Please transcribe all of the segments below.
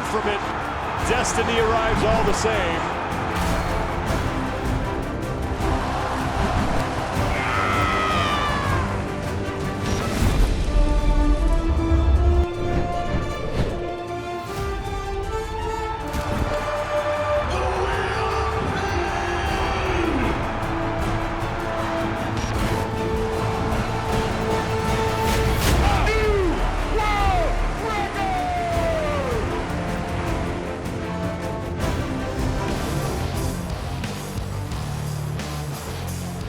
from it. Destiny arrives all the same.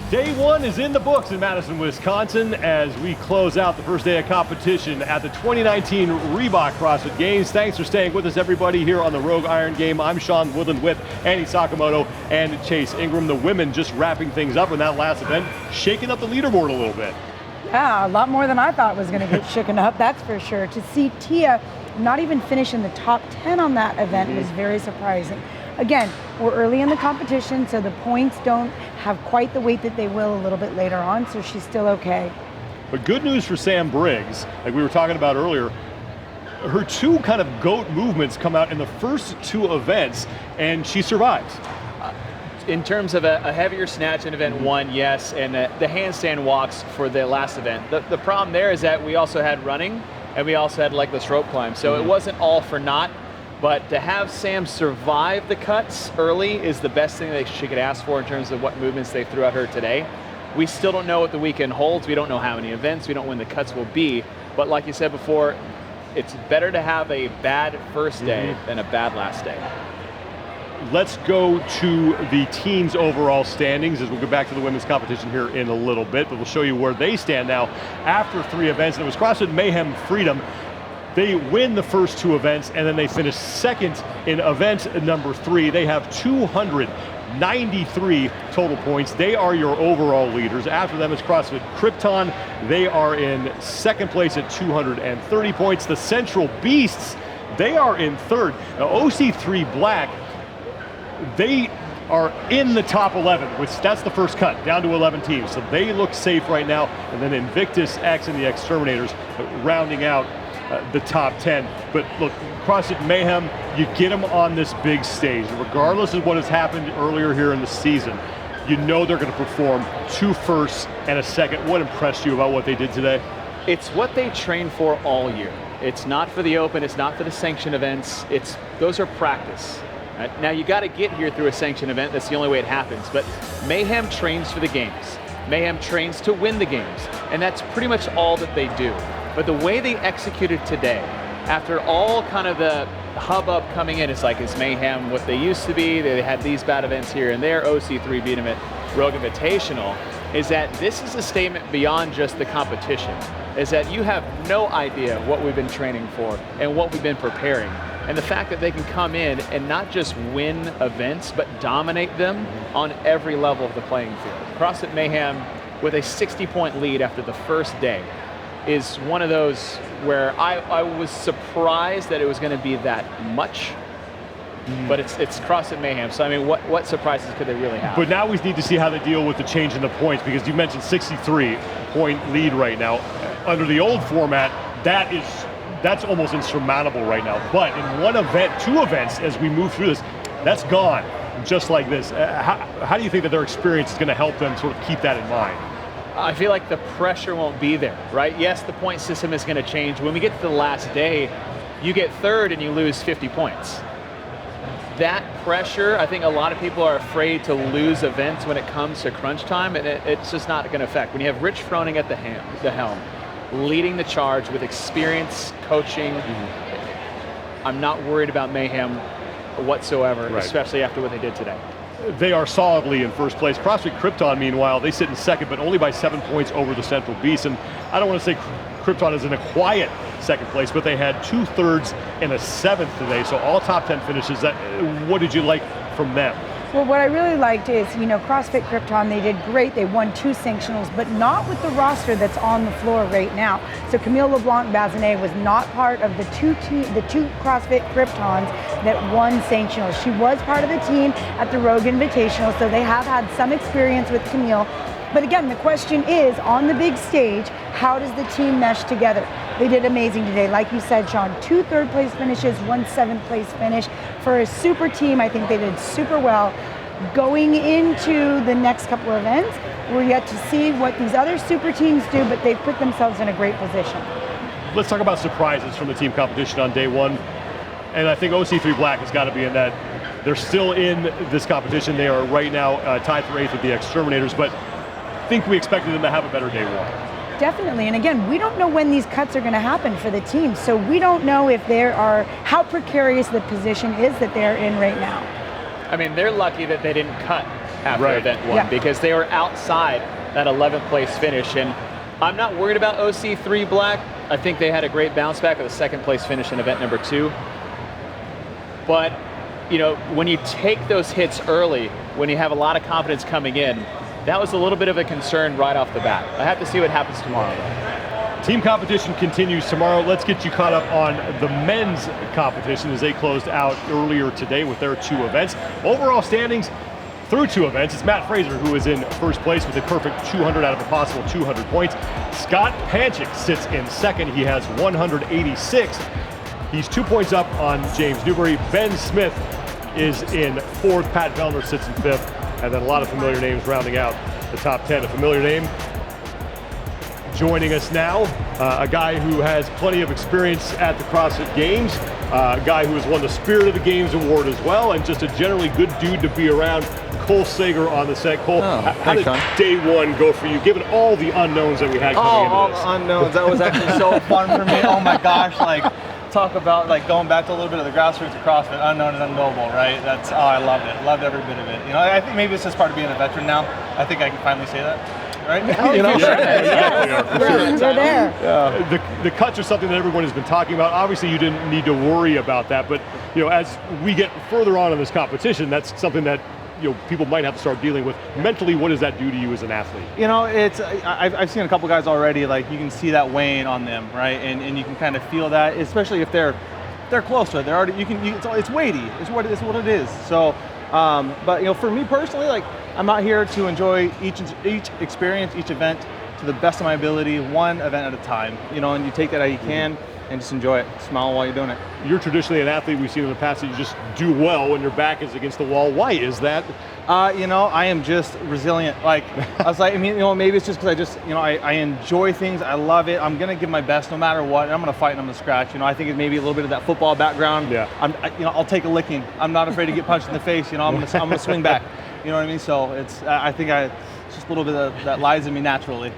Day one is in the books in Madison, Wisconsin, as we close out the first day of competition at the 2019 Reebok CrossFit Games. Thanks for staying with us, everybody, here on the Rogue Iron Game. I'm Sean Woodland with Annie Sakamoto and Chase Ingraham. The women just wrapping things up in that last event, shaking up the leaderboard a little bit. Yeah, a lot more than I thought was going to get shaken up, that's for sure. To see Tia not even finish in the top 10 on that event was very surprising. Again, we're early in the competition, so the points don't have quite the weight that they will a little bit later on, so she's still okay. But good news for Sam Briggs, like we were talking about earlier, her two kind of GOAT movements come out in the first two events, and she survives. In terms of a heavier snatch in event one, yes, and the handstand walks for the last event. The problem there is that we also had running, and we also had legless rope climb, so it wasn't all for naught. But to have Sam survive the cuts early is the best thing that she could ask for in terms of what movements they threw at her today. We still don't know what the weekend holds. We don't know how many events. We don't know when the cuts will be. But like you said before, it's better to have a bad first day than a bad last day. Let's go to the team's overall standings as we'll get back to the women's competition here in a little bit, but we'll show you where they stand now after three events. And it was CrossFit Mayhem Freedom. They win the first two events, and then they finish second in event number 3. They have 293 total points. They are your overall leaders. After them is CrossFit Krypton. They are in second place at 230 points. The Central Beasts, they are in third. Now, OC3 Black, they are in the top 11, which that's the first cut, down to 11 teams. So they look safe right now. And then Invictus X and the Exterminators rounding out the top 10. But look, CrossFit Mayhem, you get them on this big stage. Regardless of what has happened earlier here in the season, you know they're going to perform 2 firsts and a second. What impressed you about what they did today? It's what they train for all year. It's not for the open, it's not for the sanctioned events. Those are practice. Right? Now you got to get here through a sanctioned event. That's the only way it happens. But Mayhem trains for the games. Mayhem trains to win the games. And that's pretty much all that they do. But the way they executed today, after all kind of the hubbub coming in, it's like, is Mayhem what they used to be? They had these bad events here and there. OC3 beat them at Rogue Invitational. Is that this is a statement beyond just the competition. Is that you have no idea what we've been training for and what we've been preparing. And the fact that they can come in and not just win events, but dominate them on every level of the playing field. CrossFit Mayhem with a 60-point lead after the first day is one of those where I was surprised that it was going to be that much, but it's CrossFit Mayhem. So I mean, what surprises could they really have? But now we need to see how they deal with the change in the points, because you mentioned 63-point lead right now. Under the old format, that's almost insurmountable right now. But in one event, 2 events, as we move through this, that's gone just like this. How do you think that their experience is going to help them sort of keep that in mind? I feel like the pressure won't be there, right? Yes, the point system is going to change. When we get to the last day, you get third and you lose 50 points. That pressure, I think a lot of people are afraid to lose events when it comes to crunch time, and it's just not going to affect. When you have Rich Froning at the helm, leading the charge with experience, coaching, I'm not worried about Mayhem whatsoever, especially after what they did today. They are solidly in first place. CrossFit Krypton, meanwhile, they sit in second, but only by 7 points over the Central Beast. And I don't want to say Krypton is in a quiet second place, but they had 2/3 and a 7th today, so all top 10 finishes. What did you like from them? Well, what I really liked is, CrossFit Krypton, they did great. They won 2 sanctionals, but not with the roster that's on the floor right now. So Camille LeBlanc-Bazinet was not part of the two CrossFit Kryptons that won sanctionals. She was part of the team at the Rogue Invitational, so they have had some experience with Camille. But again, the question is, on the big stage, how does the team mesh together? They did amazing today. Like you said, Sean, 2 third-place finishes, 1 7th-place finish. For a super team, I think they did super well. Going into the next couple of events, we're yet to see what these other super teams do, but they've put themselves in a great position. Let's talk about surprises from the team competition on day one. And I think OC3 Black has got to be in that. They're still in this competition. They are right now tied for 8th with the Exterminators, but I think we expected them to have a better day one. Definitely, and again, we don't know when these cuts are going to happen for the team, so we don't know if there are, how precarious the position is that they're in right now. I mean, they're lucky that they didn't cut after Right. event one because they were outside that 11th place finish. And I'm not worried about OC3 Black. I think they had a great bounce back with a 2nd place finish in event number 2. But, you know, when you take those hits early, when you have a lot of confidence coming in, that was a little bit of a concern right off the bat. I have to see what happens tomorrow, though. Team competition continues tomorrow. Let's get you caught up on the men's competition as they closed out earlier today with their 2 events. Overall standings through 2 events, it's Mat Fraser who is in first place with a perfect 200 out of a possible 200 points. Scott Panchik sits in second. He has 186. He's 2 points up on James Newbury. Ben Smith is in 4th. Pat Vellner sits in 5th. And then a lot of familiar names rounding out the top 10. A familiar name joining us now, a guy who has plenty of experience at the CrossFit Games, a guy who has won the Spirit of the Games award as well, and just a generally good dude to be around. Cole Sager on the set. Cole, how did day one go for you, given all the unknowns that we had coming into all this? the unknowns. That was actually so fun for me. Oh my gosh, like talk about like going back to a little bit of the grassroots of CrossFit, unknown and unknowable, right? That's, I loved it. Loved every bit of it. You know, I think maybe it's just part of being a veteran now. I think I can finally say that. Right? You know? You're there. The cuts are something that everyone has been talking about. Obviously, you didn't need to worry about that, but you know, as we get further on in this competition, that's something that people might have to start dealing with. Mentally, what does that do to you as an athlete? You know, it's I've seen a couple guys already. Like you can see that weighing on them, right? And you can kind of feel that, especially if they're close to it. They're already it's weighty. It's what it is. So, but for me personally, like I'm out here to enjoy each experience, each event to the best of my ability, one event at a time. And you take that how you can. And just enjoy it. Smile while you're doing it. You're traditionally an athlete we've seen in the past that you just do well when your back is against the wall. Why is that? I am just resilient. Like I was like, maybe it's just because I just, I enjoy things. I love it. I'm gonna give my best no matter what. And I'm gonna fight and I'm gonna scratch. I think it may be a little bit of that football background. Yeah. I'll take a licking. I'm not afraid to get punched in the face. I'm gonna swing back. You know what I mean? So it's just a little bit of that lies in me naturally.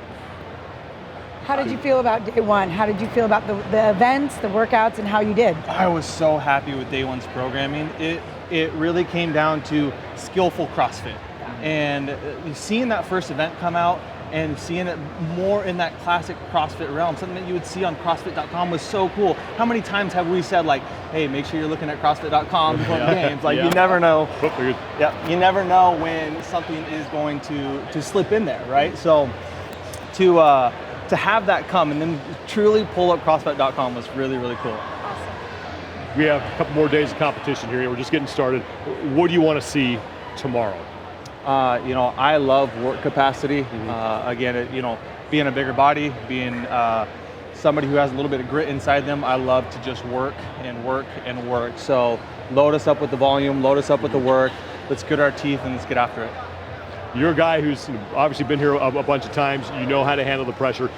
How did you feel about day one? How did you feel about the events, the workouts, and how you did? I was so happy with day one's programming. It really came down to skillful CrossFit. And seeing that first event come out and seeing it more in that classic CrossFit realm, something that you would see on CrossFit.com was so cool. How many times have we said like, hey, make sure you're looking at CrossFit.com before the games? Like you never know. You never know when something is going to slip in there, right? So to have that come and then truly pull up CrossFit.com was really, really cool. We have a couple more days of competition here. We're just getting started. What do you want to see tomorrow? I love work capacity. Again, being a bigger body, being somebody who has a little bit of grit inside them, I love to just work and work and work. So load us up with the volume, load us up with the work. Let's get our teeth and let's get after it. You're a guy who's obviously been here a bunch of times. You know how to handle the pressure.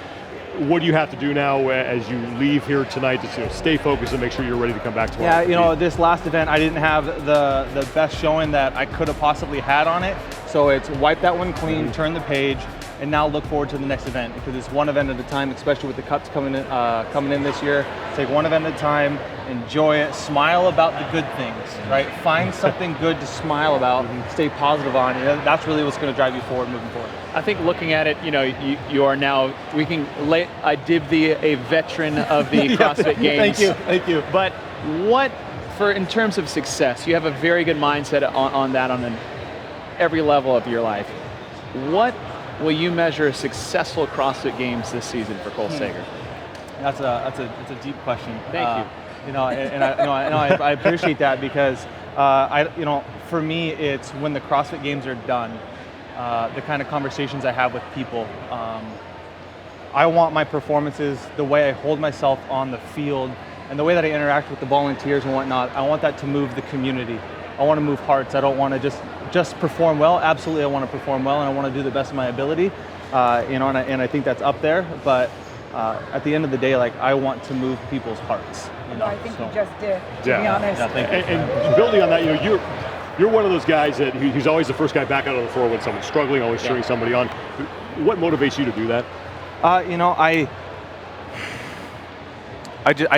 What do you have to do now as you leave here tonight to stay focused and make sure you're ready to come back tomorrow? Yeah, this last event, I didn't have the best showing that I could have possibly had on it. So it's wipe that one clean, turn the page, and now look forward to the next event because it's one event at a time, especially with the cuts coming in this year. Take one event at a time, enjoy it, smile about the good things, right? Find something good to smile about, stay positive on, and that's really what's going to drive you forward moving forward. I think looking at it, you are now, I dib thee a veteran of the CrossFit Games. Thank you. But in terms of success, you have a very good mindset on every level of your life. What will you measure a successful CrossFit Games this season for Cole Sager? That's a deep question. Thank you. I appreciate that because for me, it's when the CrossFit Games are done, the kind of conversations I have with people. I want my performances, the way I hold myself on the field, and the way that I interact with the volunteers and whatnot, I want that to move the community. I want to move hearts. I don't want to just perform well. Absolutely, I want to perform well, and I want to do the best of my ability. And I think that's up there. But at the end of the day, like, I want to move people's hearts. Well, I think you just did, to be honest. Yeah, thank you. And building on that, you're one of those guys that he's always the first guy back out on the floor when someone's struggling, always cheering somebody on. What motivates you to do that? I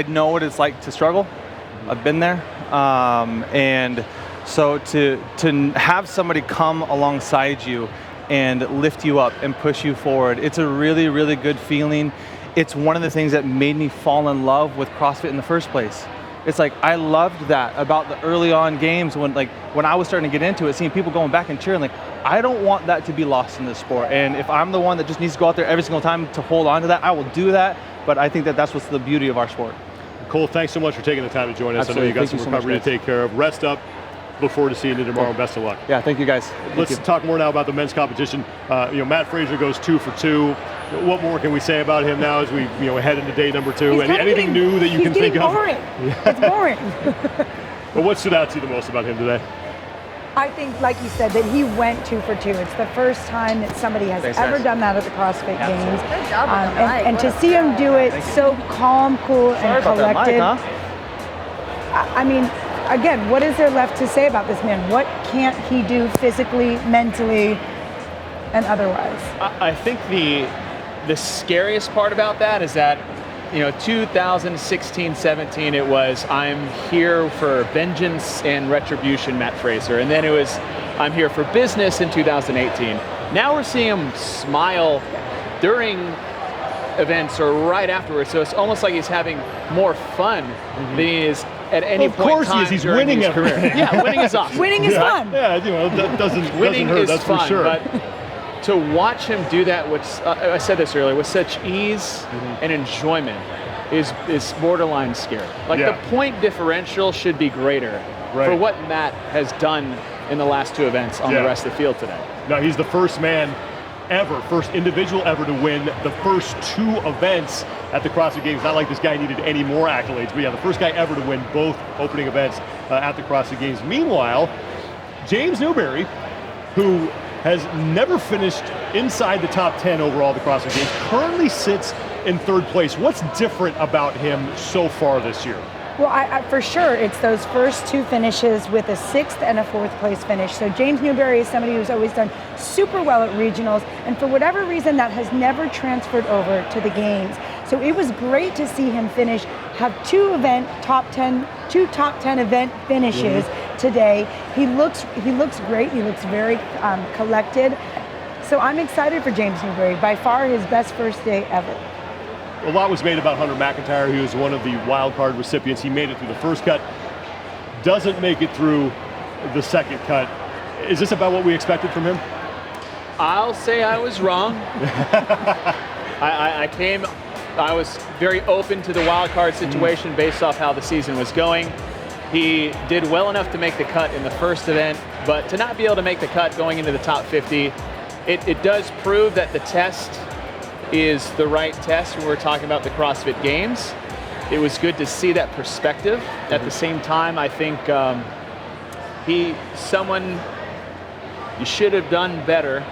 know what it's like to struggle. I've been there, and so to have somebody come alongside you and lift you up and push you forward, it's a really, really good feeling. It's one of the things that made me fall in love with CrossFit in the first place. It's like, I loved that about the early on games when I was starting to get into it, seeing people going back and cheering. Like, I don't want that to be lost in this sport. And if I'm the one that just needs to go out there every single time to hold on to that, I will do that. But I think that that's what's the beauty of our sport. Cole, thanks so much for taking the time to join us. Absolutely. I know you got Thank some you so recovery much, to take care of. Rest up. Look forward to seeing you tomorrow. Best of luck. Yeah, thank you guys. Let's talk more now about the men's competition. Mat Fraser goes 2 for 2. What more can we say about him now as we head into day number 2? Anything new that you can think of? Boring. It's boring. Well, what stood out to you the most about him today? I think, like you said, that he went 2 for 2. It's the first time that somebody has ever done that at the CrossFit Games. Good job on the mic. And to see him do it so calm, cool, and collected. I mean, again, what is there left to say about this man? What can't he do physically, mentally, and otherwise? I think the scariest part about that is that 2016-17, it was, I'm here for vengeance and retribution, Mat Fraser. And then it was, I'm here for business in 2018. Now we're seeing him smile during events or right afterwards. So it's almost like he's having more fun than he is at any point in time. Of course he is. He's winning everything. Yeah, winning is awesome. Winning is fun. Yeah, that doesn't Winning hurt, is that's fun, for sure. but to watch him do that, which I said this earlier, with such ease and enjoyment is borderline scary. Like, the point differential should be greater for what Matt has done in the last 2 events on the rest of the field today. No, he's the first man ever, first individual ever to win the first 2 events at the CrossFit Games. Not like this guy needed any more accolades, but the first guy ever to win both opening events at the CrossFit Games. Meanwhile, James Newberry, who has never finished inside the top 10 overall at the CrossFit Games, currently sits in 3rd place. What's different about him so far this year? Well, for sure, it's those first 2 finishes with a 6th and a 4th place finish. So James Newberry is somebody who's always done super well at regionals, and for whatever reason, that has never transferred over to the games. So it was great to see him have 2 top 10 event finishes today. He looks great. He looks very collected. So I'm excited for James Newberry. By far his best first day ever. A lot was made about Hunter McIntyre. He was one of the Wildcard recipients. He made it through the first cut, doesn't make it through the second cut. Is this about what we expected from him? I'll say I was wrong. I was very open to the Wildcard situation based off how the season was going. He did well enough to make the cut in the first event, but to not be able to make the cut going into the top 50, it does prove that the test is the right test when we're talking about the CrossFit Games. It was good to see that perspective. At the same time, I think you should have done better,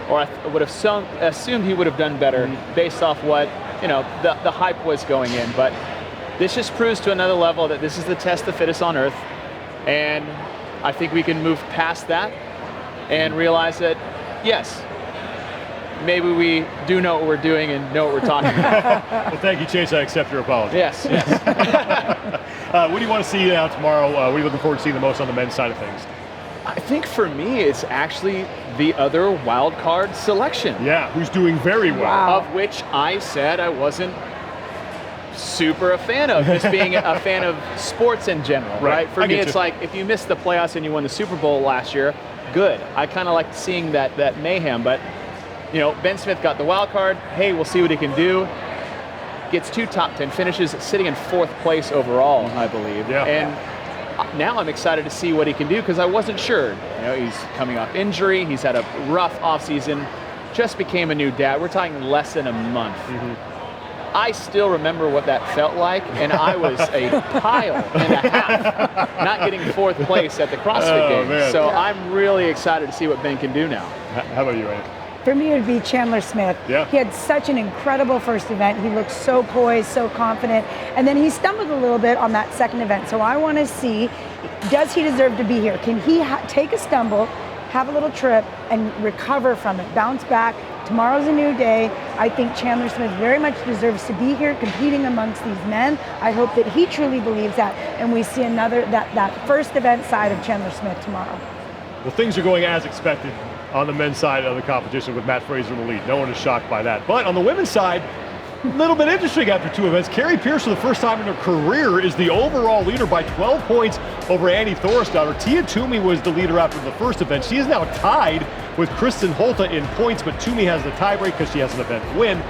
or I would have assumed he would have done better based off what the hype was going in. But this just proves to another level that this is the test of fittest on earth, and I think we can move past that and realize that, yes, maybe we do know what we're doing and know what we're talking about. Well, thank you, Chase. I accept your apology. Yes. What do you want to see now tomorrow? What are you looking forward to seeing the most on the men's side of things? I think for me, it's actually the other wild card selection. Yeah, who's doing very well. Wow. Of which I said I wasn't super a fan of, just being a fan of sports in general, right? For me, it's like, if you missed the playoffs and you won the Super Bowl last year, good. I kind of liked seeing that mayhem, but Ben Smith got the wild card. Hey, we'll see what he can do. Gets 2 top 10 finishes, sitting in 4th place overall, I believe. Yeah. And now I'm excited to see what he can do because I wasn't sure. He's coming off injury. He's had a rough offseason. Just became a new dad. We're talking less than a month. I still remember what that felt like, and I was a pile and a half not getting 4th place at the CrossFit Games. Man. So I'm really excited to see what Ben can do now. How about you, Andy? For me, it would be Chandler Smith. Yeah. He had such an incredible first event. He looked so poised, so confident. And then he stumbled a little bit on that second event. So I want to see, does he deserve to be here? Can he take a stumble, have a little trip, and recover from it, bounce back? Tomorrow's a new day. I think Chandler Smith very much deserves to be here competing amongst these men. I hope that he truly believes that, and we see another, that first event side of Chandler Smith tomorrow. Well, things are going as expected on the men's side of the competition with Mat Fraser in the lead. No one is shocked by that. But on the women's side, a little bit interesting after 2 events. Karissa Pearce, for the first time in her career, is the overall leader by 12 points over Annie Thorisdottir. Tia Toomey was the leader after the first event. She is now tied with Kristen Holta in points, but Toomey has the tiebreak because she has an event win.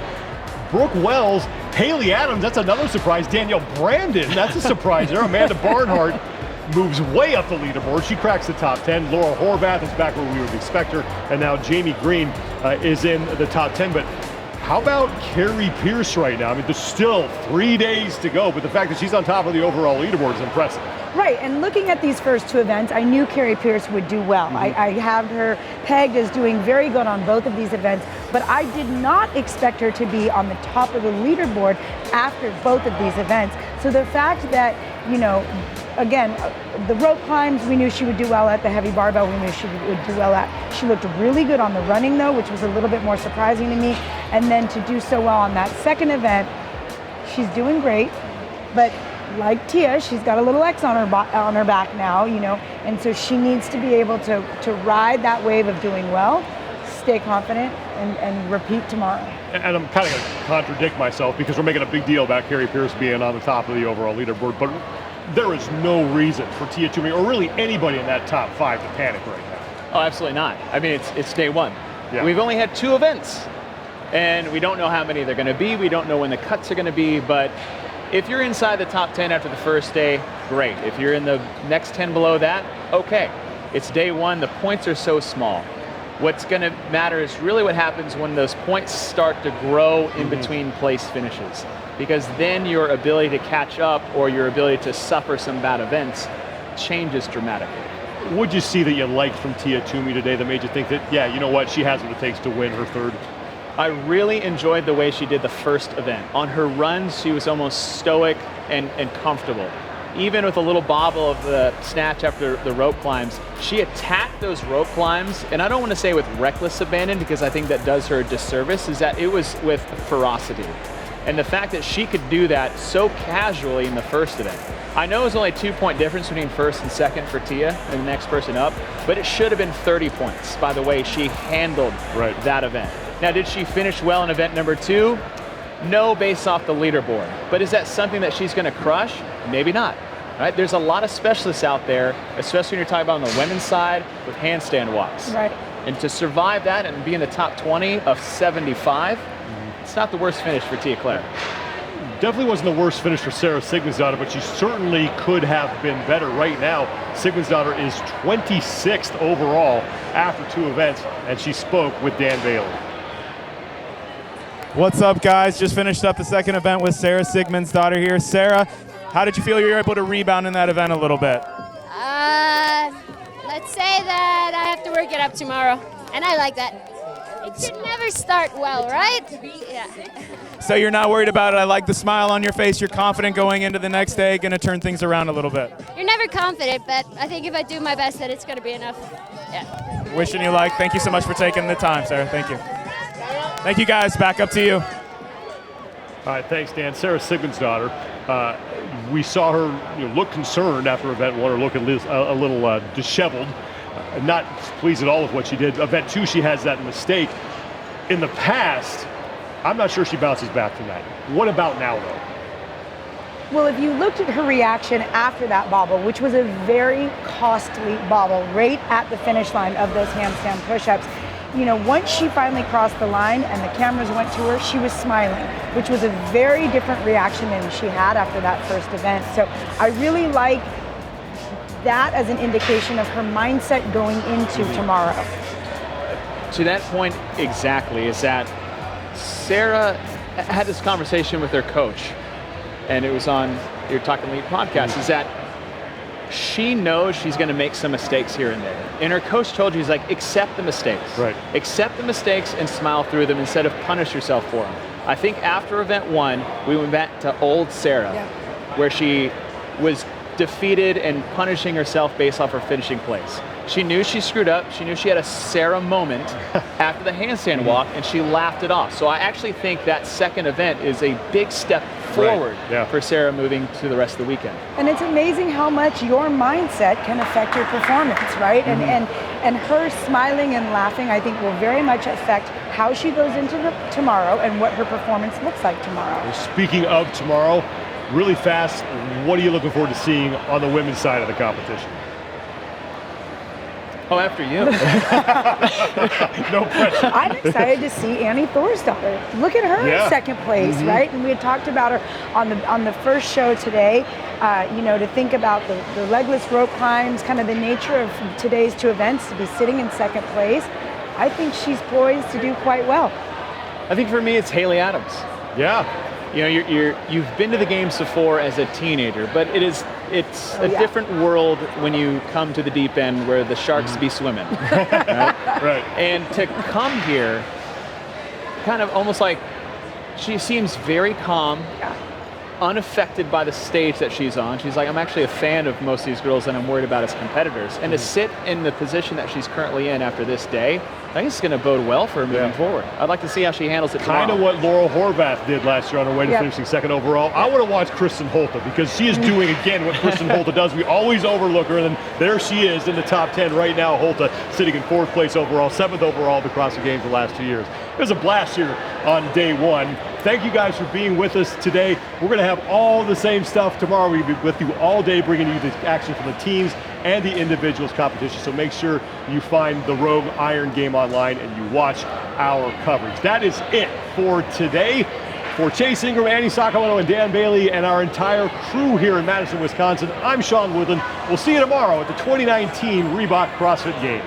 Brooke Wells, Haley Adams, that's another surprise. Danielle Brandon, that's a surprise there. Amanda Barnhart moves way up the leaderboard. She cracks the top 10. Laura Horvath is back where we would expect her. And now Jamie Green is in the top 10. But how about Karissa Pearce right now? I mean, there's still 3 days to go, but the fact that she's on top of the overall leaderboard is impressive. Right, and looking at these first 2 events, I knew Karissa Pearce would do well. I have her pegged as doing very good on both of these events, but I did not expect her to be on the top of the leaderboard after both of these events. So the fact that, again, the rope climbs, we knew she would do well at. The heavy barbell, we knew she would do well at. She looked really good on the running, though, which was a little bit more surprising to me. And then to do so well on that second event, she's doing great. But like Tia, she's got a little X on her back now, and so she needs to be able to ride that wave of doing well, stay confident, and repeat tomorrow. And I'm kind of going to contradict myself because we're making a big deal about Karissa Pearce being on the top of the overall leaderboard, but there is no reason for Tia Toomey or really anybody in that top 5 to panic right now. Oh, absolutely not. I mean, it's day 1. Yeah. We've only had 2 events, and we don't know how many they're going to be. We don't know when the cuts are going to be, but if you're inside the top 10 after the first day, great. If you're in the next 10 below that, okay. It's day 1. The points are so small. What's going to matter is really what happens when those points start to grow in between place finishes, because then your ability to catch up or your ability to suffer some bad events changes dramatically. What did you see that you liked from Tia Toomey today that made you think that, yeah, you know what, she has what it takes to win her third? I really enjoyed the way she did the first event. On her runs, she was almost stoic and comfortable. Even with a little bobble of the snatch after the rope climbs, she attacked those rope climbs, and I don't want to say with reckless abandon because I think that does her a disservice, is that it was with ferocity. And the fact that she could do that so casually in the first event. I know it was only a 2-point difference between first and second for Tia and the next person up, but it should have been 30 points by the way she handled that event. Now, did she finish well in event number 2? No, based off the leaderboard. But is that something that she's going to crush? Maybe not. Right? There's a lot of specialists out there, especially when you're talking about on the women's side with handstand walks. Right. And to survive that and be in the top 20 of 75, it's not the worst finish for Tia Claire. Definitely wasn't the worst finish for Sara Sigmundsdottir, but she certainly could have been better. Right now, Sigmundsdottir is 26th overall after 2 events, and she spoke with Dan Bailey. What's up, guys? Just finished up the second event with Sara Sigmundsdottir here. Sara, how did you feel you were able to rebound in that event a little bit? Let's say that I have to work it up tomorrow, and I like that. It should never start well, right? Yeah. So you're not worried about it. I like the smile on your face. You're confident going into the next day, going to turn things around a little bit. You're never confident, but I think if I do my best, that it's going to be enough. Yeah. Wishing you luck. Thank you so much for taking the time, Sara. Thank you. Thank you, guys. Back up to you. All right, thanks, Dan. Sara Sigmundsdottir, we saw her look concerned after event 1, or look a little disheveled. Not pleased at all with what she did. Event 2, she has that mistake. In the past, I'm not sure she bounces back from that. What about now, though? Well, if you looked at her reaction after that bobble, which was a very costly bobble right at the finish line of those handstand push-ups, once she finally crossed the line and the cameras went to her, she was smiling, which was a very different reaction than she had after that first event. So I really like that as an indication of her mindset going into tomorrow? To that point, exactly, is that Sara had this conversation with her coach, and it was on your Talking Lead podcast, is that she knows she's going to make some mistakes here and there. And her coach told you, he's like, accept the mistakes. Right. Accept the mistakes and smile through them instead of punish yourself for them. I think after event 1, we went back to old Sara, where she was defeated and punishing herself based off her finishing place. She knew she screwed up. She knew she had a Sara moment after the handstand walk, and she laughed it off. So I actually think that second event is a big step forward for Sara moving to the rest of the weekend. And it's amazing how much your mindset can affect your performance, right? And her smiling and laughing, I think, will very much affect how she goes into tomorrow and what her performance looks like tomorrow. Speaking of tomorrow, really fast, what are you looking forward to seeing on the women's side of the competition? Oh, after you. No pressure. I'm excited to see Annie Thorsdottir. Look at her in second place, right? And we had talked about her on the first show today, to think about the legless rope climbs, kind of the nature of today's 2 events, to be sitting in second place. I think she's poised to do quite well. I think for me, it's Haley Adams. Yeah. You know, you've been to the games before as a teenager, but it's a different world when you come to the deep end where the sharks be swimming. Right. And to come here, kind of almost like she seems very calm, unaffected by the stage that she's on. She's like, I'm actually a fan of most of these girls that I'm worried about as competitors. And to sit in the position that she's currently in after this day, I think it's going to bode well for her moving forward. I'd like to see how she handles it tomorrow. Kind of what Laurel Horvath did last year on her way to finishing second overall. I want to watch Kristen Holta because she is doing again what Kristen Holta does. We always overlook her, and then there she is in the top 10 right now. Holta sitting in 4th place overall, 7th overall at the CrossFit Games the last 2 years. It was a blast here on day 1. Thank you guys for being with us today. We're going to have all the same stuff tomorrow. We'll be with you all day, bringing you the action from the teams and the individuals competition. So make sure you find the Rogue Iron Game online and you watch our coverage. That is it for today. For Chase Ingraham, Annie Sakamoto, and Dan Bailey, and our entire crew here in Madison, Wisconsin, I'm Sean Woodland. We'll see you tomorrow at the 2019 Reebok CrossFit Games.